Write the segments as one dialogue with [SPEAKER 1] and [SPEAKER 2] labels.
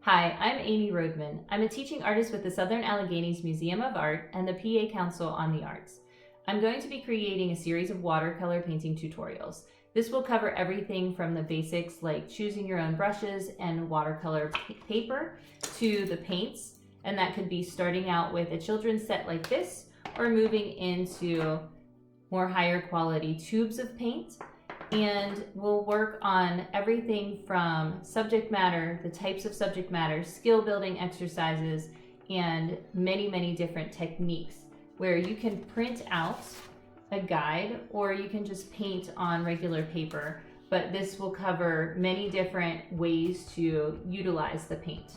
[SPEAKER 1] Hi, I'm Amy Rodman. I'm a teaching artist with the Southern Alleghenies Museum of Art and the PA Council on the Arts. I'm going to be creating a series of watercolor painting tutorials. This will cover everything from the basics like choosing your own brushes and watercolor paper to the paints, and that could be starting out with a children's set like this or moving into more higher quality tubes of paint. And we'll work on everything from subject matter, the types of subject matter, skill building exercises, and many different techniques where you can print out a guide or you can just paint on regular paper, but this will cover many different ways to utilize the paint.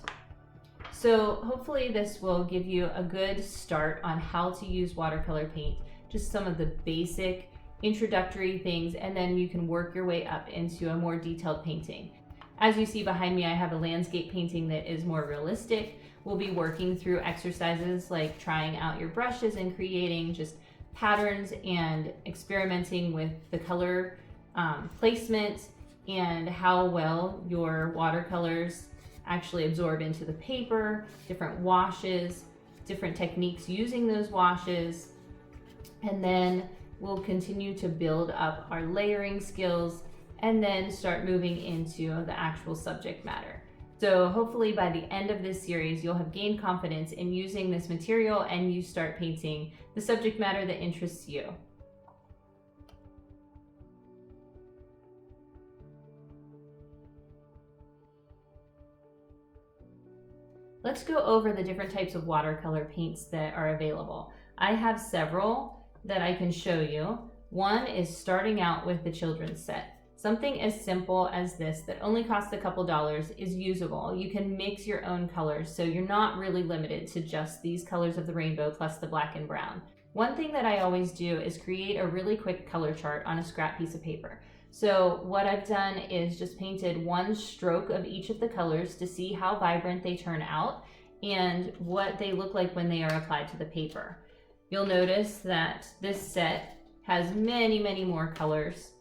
[SPEAKER 1] So hopefully this will give you a good start on how to use watercolor paint, just some of the basic introductory things, and then you can work your way up into a more detailed painting. As you see behind me, I have a landscape painting that is more realistic. We'll be working through exercises like trying out your brushes and creating just patterns and experimenting with the color placement and how well your watercolors actually absorb into the paper, different washes, different techniques using those washes, and then we'll continue to build up our layering skills and then start moving into the actual subject matter. So hopefully by the end of this series, you'll have gained confidence in using this material and you start painting the subject matter that interests you. Let's go over the different types of watercolor paints that are available. I have several that I can show you. One is starting out with the children's set. Something as simple as this that only costs a couple dollars is usable. You can mix your own colors, so you're not really limited to just these colors of the rainbow plus the black and brown. One thing that I always do is create a really quick color chart on a scrap piece of paper. So what I've done is just painted one stroke of each of the colors to see how vibrant they turn out and what they look like when they are applied to the paper. You'll notice that this set has many more colors,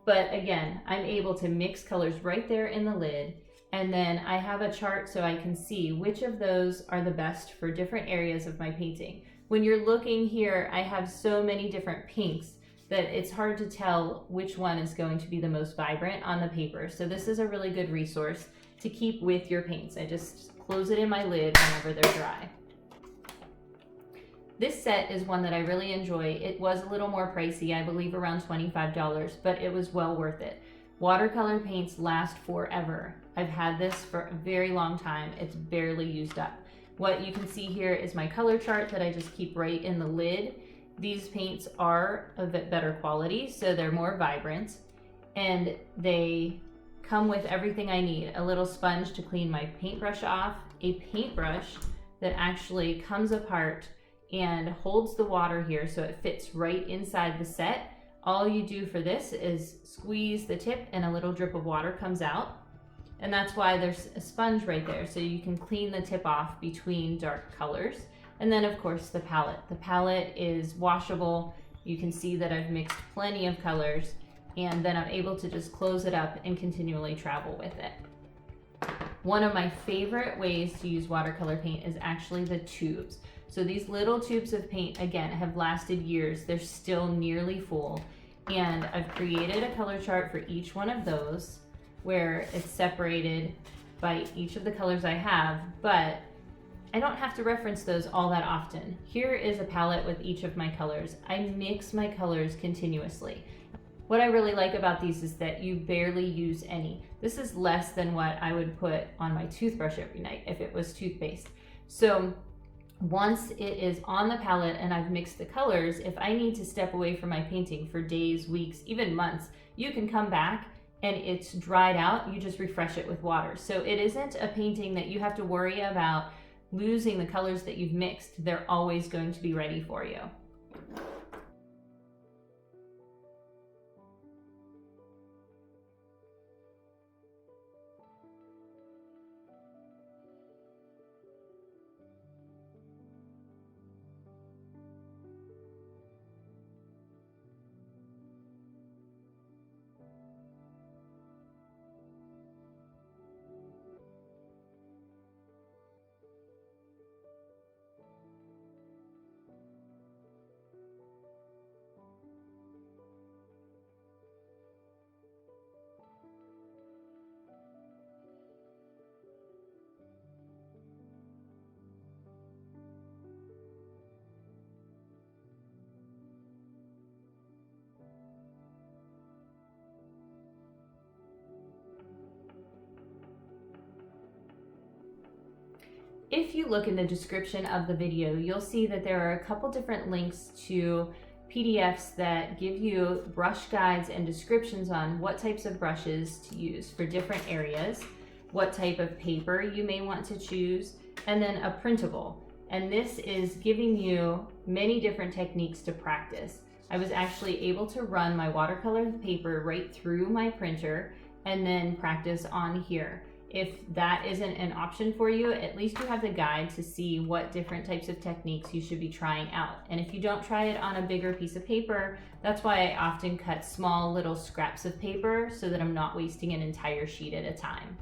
[SPEAKER 1] but again, I'm able to mix colors right there in the lid, and then I have a chart so I can see which of those are the best for different areas of my painting. When you're looking here, I have so many different pinks that it's hard to tell which one is going to be the most vibrant on the paper. So this is a really good resource to keep with your paints. I just close it in my lid whenever they're dry. This set is one that I really enjoy. It was a little more pricey, I believe around $25, but it was well worth it. Watercolor paints last forever. I've had this for a very long time. It's barely used up. What you can see here is my color chart that I just keep right in the lid. These paints are a bit better quality, so they're more vibrant, and they come with everything I need. A little sponge to clean my paintbrush off, a paintbrush that actually comes apart and holds the water here so it fits right inside the set. All you do for this is squeeze the tip and a little drip of water comes out. And that's why there's a sponge right there, so you can clean the tip off between dark colors. And then of course the palette. The palette is washable. You can see that I've mixed plenty of colors, and then I'm able to just close it up and continually travel with it. One of my favorite ways to use watercolor paint is actually the tubes. So these little tubes of paint, again, have lasted years. They're still nearly full. And I've created a color chart for each one of those where it's separated by each of the colors I have, but I don't have to reference those all that often. Here is a palette with each of my colors. I mix my colors continuously. What I really like about these is that you barely use any. This is less than what I would put on my toothbrush every night if it was toothpaste. So once it is on the palette and I've mixed the colors, if I need to step away from my painting for days, weeks, even months, you can come back and it's dried out. You just refresh it with water. So it isn't a painting that you have to worry about losing the colors that you've mixed. They're always going to be ready for you. If you look in the description of the video, you'll see that there are a couple different links to PDFs that give you brush guides and descriptions on what types of brushes to use for different areas, what type of paper you may want to choose, and then a printable. And this is giving you many different techniques to practice. I was actually able to run my watercolor paper right through my printer and then practice on here. If that isn't an option for you, at least you have the guide to see what different types of techniques you should be trying out. And if you don't try it on a bigger piece of paper, that's why I often cut small little scraps of paper so that I'm not wasting an entire sheet at a time.